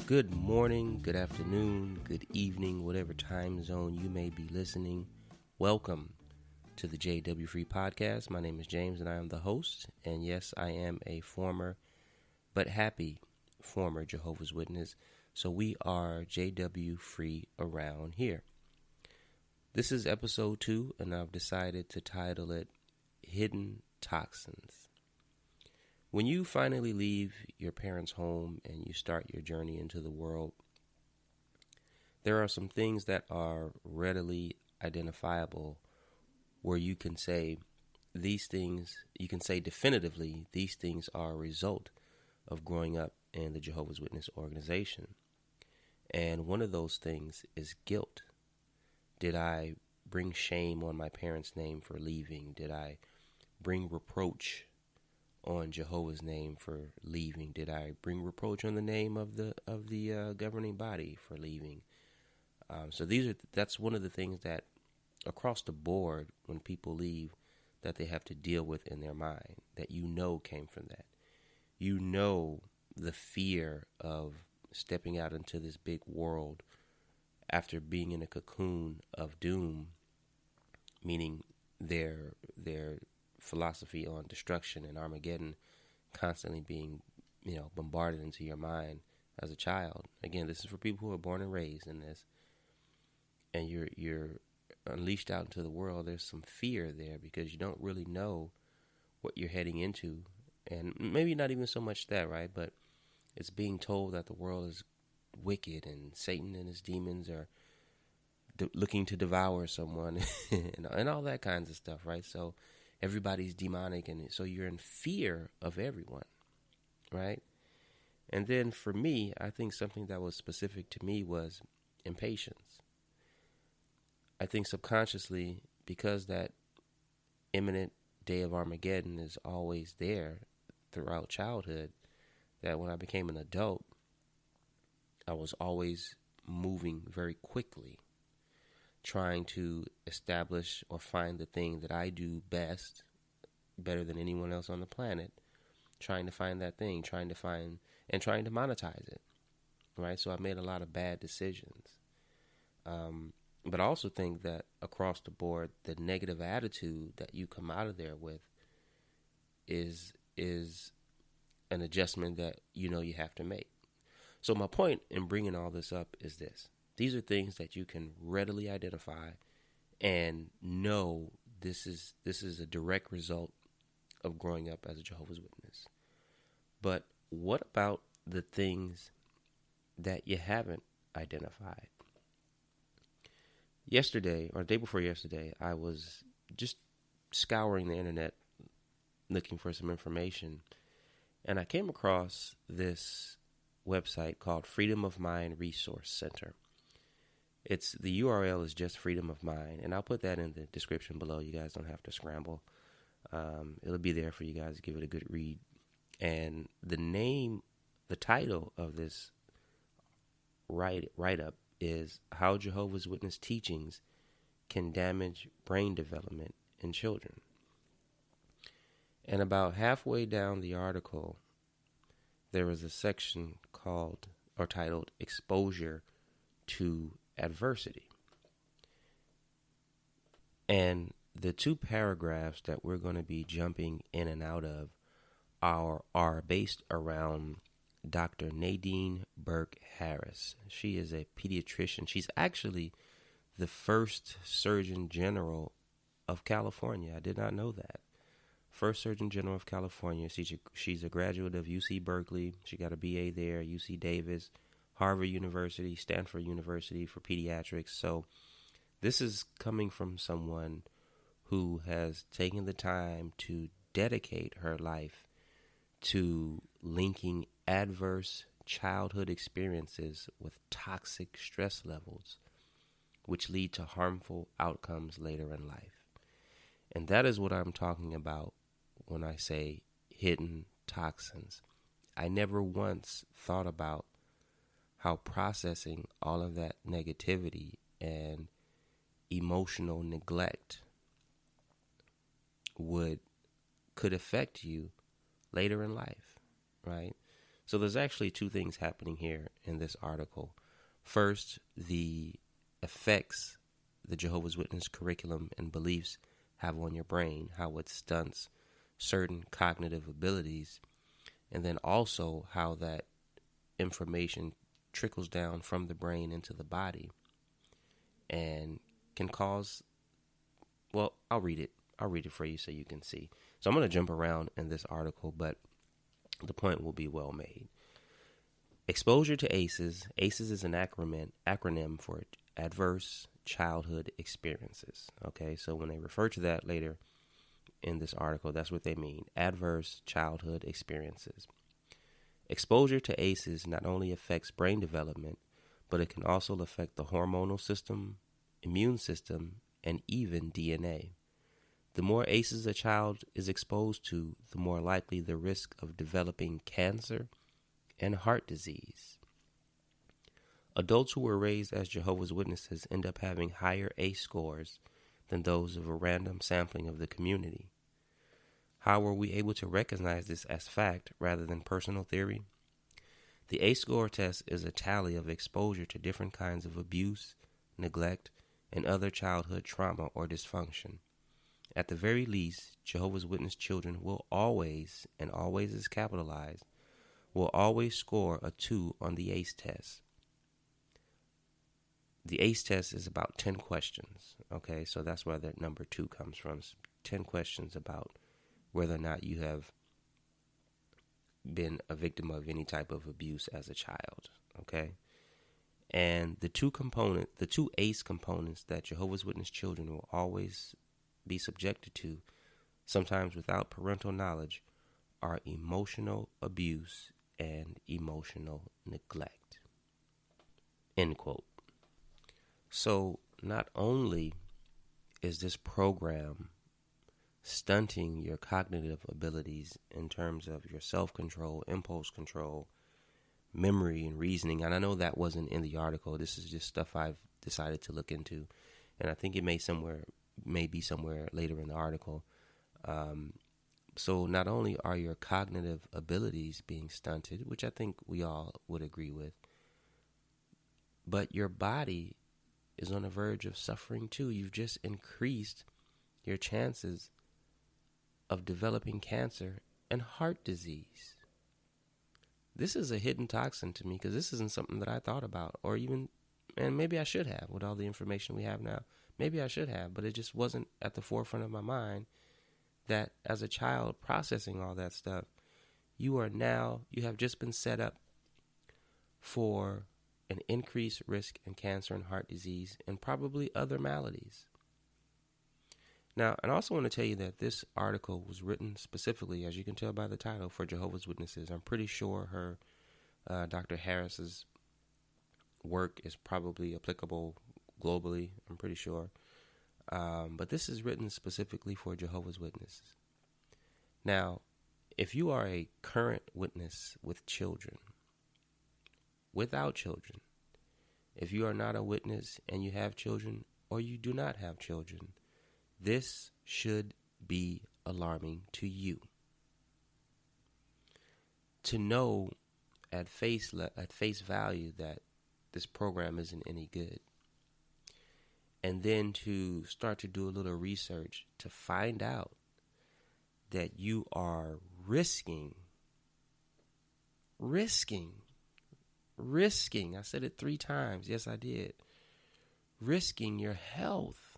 Good morning, good afternoon, good evening, whatever time zone you may be listening. Welcome to the JW Free Podcast. My name is James and I am the host. And yes, I am a former but happy former Jehovah's Witness. So we are JW Free around here. This is episode 2 and I've decided to title it Hidden Toxins. When you finally leave your parents' home and you start your journey into the world, there are some things that are readily identifiable where you can say these things, you can say definitively these things are a result of growing up in the Jehovah's Witness organization. And one of those things is guilt. Did I bring shame on my parents' name for leaving? Did I bring reproach on Jehovah's name for leaving? Did I bring reproach on the name of the governing body for leaving? So that's one of the things that across the board when people leave that they have to deal with in their mind that came from that. You know the fear of stepping out into this big world after being in a cocoon of doom, meaning their philosophy on destruction and Armageddon constantly being, bombarded into your mind as a child. Again, this is for people who are born and raised in this. And you're unleashed out into the world. There's some fear there because you don't really know what you're heading into. And maybe not even so much that, right? But it's being told that the world is wicked and Satan and his demons are looking to devour someone and all that kinds of stuff, right? So everybody's demonic, and so you're in fear of everyone, right? And then for me, I think something that was specific to me was impatience. I think subconsciously, because that imminent day of Armageddon is always there throughout childhood, that when I became an adult, I was always moving very quickly, trying to establish or find the thing that I do best, better than anyone else on the planet, trying to find that thing, trying to monetize it, right? So I made a lot of bad decisions. But I also think that across the board, the negative attitude that you come out of there with is an adjustment that you have to make. So my point in bringing all this up is this. These are things that you can readily identify and know this is a direct result of growing up as a Jehovah's Witness. But what about the things that you haven't identified? Yesterday, or the day before yesterday, I was just scouring the internet looking for some information, and I came across this website called Freedom of Mind Resource Center. The URL is just Freedom of Mind, and I'll put that in the description below. You guys don't have to scramble. It'll be there for you guys to give it a good read. And the title of this write-up is How Jehovah's Witness Teachings Can Damage Brain Development in Children. And about halfway down the article, there was a section titled Exposure to Adversity. And the two paragraphs that we're going to be jumping in and out of are based around Dr. Nadine Burke Harris. She is a pediatrician. She's actually the first Surgeon General of California. I did not know that. First Surgeon General of California. She's a graduate of UC Berkeley. She got a BA there, UC Davis, Harvard University, Stanford University for pediatrics. So this is coming from someone who has taken the time to dedicate her life to linking adverse childhood experiences with toxic stress levels, which lead to harmful outcomes later in life. And that is what I'm talking about when I say hidden toxins. I never once thought about how processing all of that negativity and emotional neglect could affect you later in life, right? So there's actually two things happening here in this article. First, the effects the Jehovah's Witness curriculum and beliefs have on your brain, how it stunts certain cognitive abilities, and then also how that information trickles down from the brain into the body and can cause, well, I'll read it for you so you can see. So I'm going to jump around in this article, but the point will be well made. Exposure to ACEs. ACEs is an acronym for Adverse Childhood Experiences. Okay, so when they refer to that later in this article, that's what they mean. Adverse Childhood Experiences. Exposure to ACEs not only affects brain development, but it can also affect the hormonal system, immune system, and even DNA. The more ACEs a child is exposed to, the more likely the risk of developing cancer and heart disease. Adults who were raised as Jehovah's Witnesses end up having higher ACE scores than those of a random sampling of the community. How were we able to recognize this as fact rather than personal theory? The ACE score test is a tally of exposure to different kinds of abuse, neglect, and other childhood trauma or dysfunction. At the very least, Jehovah's Witness children will always, and always is capitalized, will always score a 2 on the ACE test. The ACE test is about 10 questions, okay? So that's where that number 2 comes from. It's 10 questions about whether or not you have been a victim of any type of abuse as a child, okay? And the two ACE components that Jehovah's Witness children will always be subjected to, sometimes without parental knowledge, are emotional abuse and emotional neglect. End quote. So not only is this program stunting your cognitive abilities in terms of your self-control, impulse control, memory, and reasoning, and I know that wasn't in the article. This is just stuff I've decided to look into, and I think it may be somewhere later in the article. So not only are your cognitive abilities being stunted, which I think we all would agree with, but your body is on the verge of suffering too. You've just increased your chances of developing cancer and heart disease. This is a hidden toxin to me because this isn't something that I thought about, or even, and maybe I should have with all the information we have now. Maybe I should have, but it just wasn't at the forefront of my mind that as a child processing all that stuff, you have just been set up for an increased risk in cancer and heart disease and probably other maladies. Now, and I also want to tell you that this article was written specifically, as you can tell by the title, for Jehovah's Witnesses. I'm pretty sure her, Dr. Harris's work is probably applicable globally, I'm pretty sure. But this is written specifically for Jehovah's Witnesses. Now, if you are a current witness with children, without children, if you are not a witness and you have children, or you do not have children, this should be alarming to you. To know at face value that this program isn't any good, and then to start to do a little research to find out that you are risking, I said it 3 times, yes I did, risking your health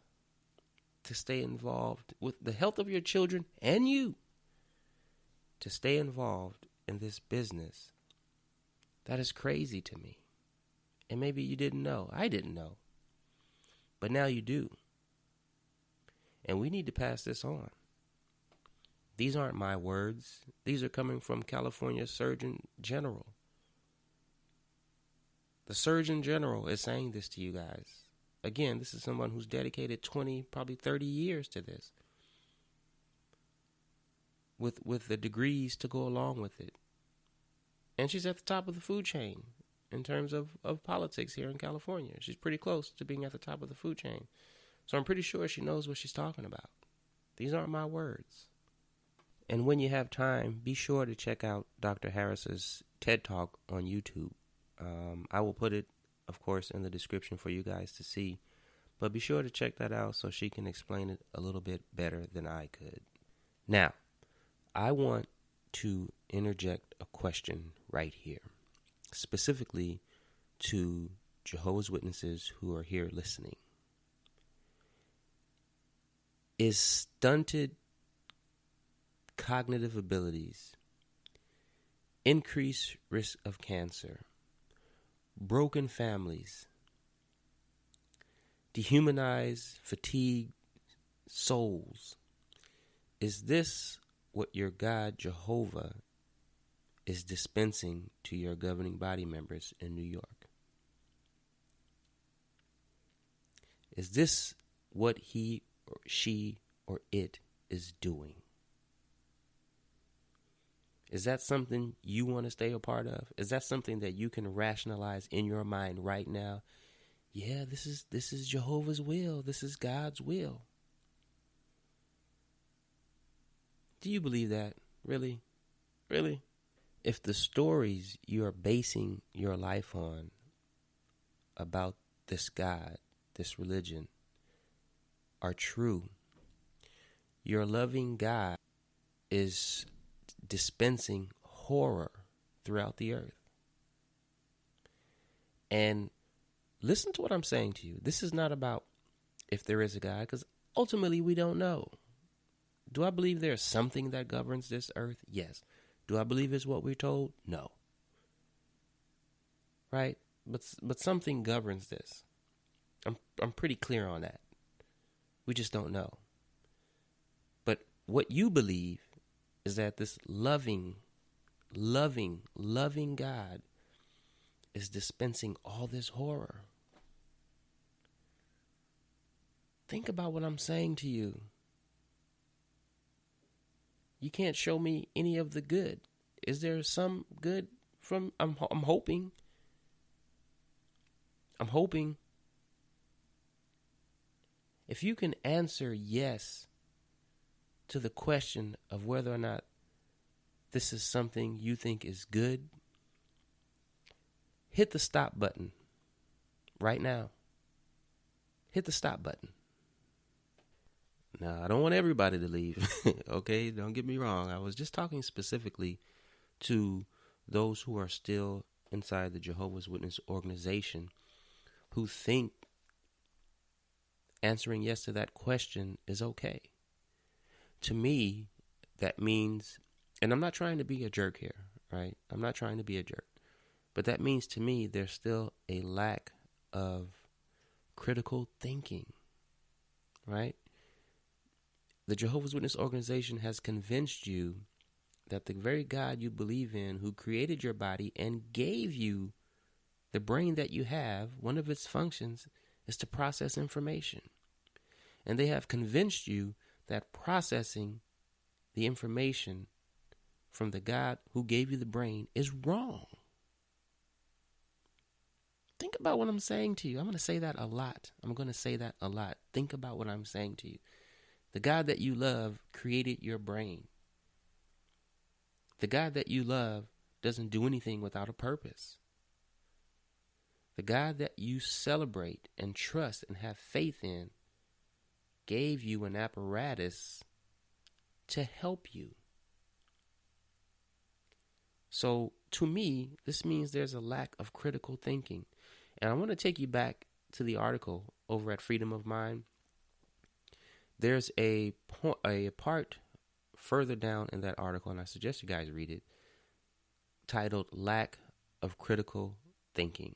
to stay involved with the health of your children and you, to stay involved in this business. That is crazy to me. And maybe you didn't know. I didn't know. But now you do. And we need to pass this on. These aren't my words. These are coming from California Surgeon General. The Surgeon General is saying this to you guys. Again, this is someone who's dedicated 20, probably 30 years to this. With the degrees to go along with it. And she's at the top of the food chain in terms of politics here in California. She's pretty close to being at the top of the food chain. So I'm pretty sure she knows what she's talking about. These aren't my words. And when you have time, be sure to check out Dr. Harris's TED Talk on YouTube. I will put it, of course, in the description for you guys to see. But be sure to check that out so she can explain it a little bit better than I could. Now, I want to interject a question right here, specifically to Jehovah's Witnesses who are here listening. Is stunted cognitive abilities, increased risk of cancer, broken families, dehumanized, fatigued souls, is this what your God Jehovah is dispensing to your governing body members in New York? Is this what he or she or it is doing? Is that something you want to stay a part of? Is that something that you can rationalize in your mind right now? Yeah, this is Jehovah's will. This is God's will. Do you believe that? Really? Really? If the stories you are basing your life on about this God, this religion, are true, your loving God is dispensing horror throughout the earth. And listen to what I'm saying to you. This is not about if there is a God, because ultimately we don't know. Do I believe there's something that governs this earth? Yes. Do I believe it's what we're told? No. Right? But something governs this. I'm pretty clear on that. We just don't know. But what you believe is that this loving God is dispensing all this horror. Think about what I'm saying to you. You can't show me any of the good. Is there some good from? I'm hoping. I'm hoping. If you can answer yes to the question of whether or not this is something you think is good, hit the stop button right now. Hit the stop button. Now, I don't want everybody to leave, okay? Don't get me wrong. I was just talking specifically to those who are still inside the Jehovah's Witness organization who think answering yes to that question is okay. To me, that means, and I'm not trying to be a jerk here, right? I'm not trying to be a jerk. But that means to me there's still a lack of critical thinking, right? The Jehovah's Witness organization has convinced you that the very God you believe in, who created your body and gave you the brain that you have, one of its functions is to process information. And they have convinced you that processing the information from the God who gave you the brain is wrong. Think about what I'm saying to you. I'm going to say that a lot. Think about what I'm saying to you. The God that you love created your brain. The God that you love doesn't do anything without a purpose. The God that you celebrate and trust and have faith in gave you an apparatus to help you. So to me, this means there's a lack of critical thinking. And I want to take you back to the article over at Freedom of Mind. There's a part further down in that article, and I suggest you guys read it, titled Lack of Critical Thinking.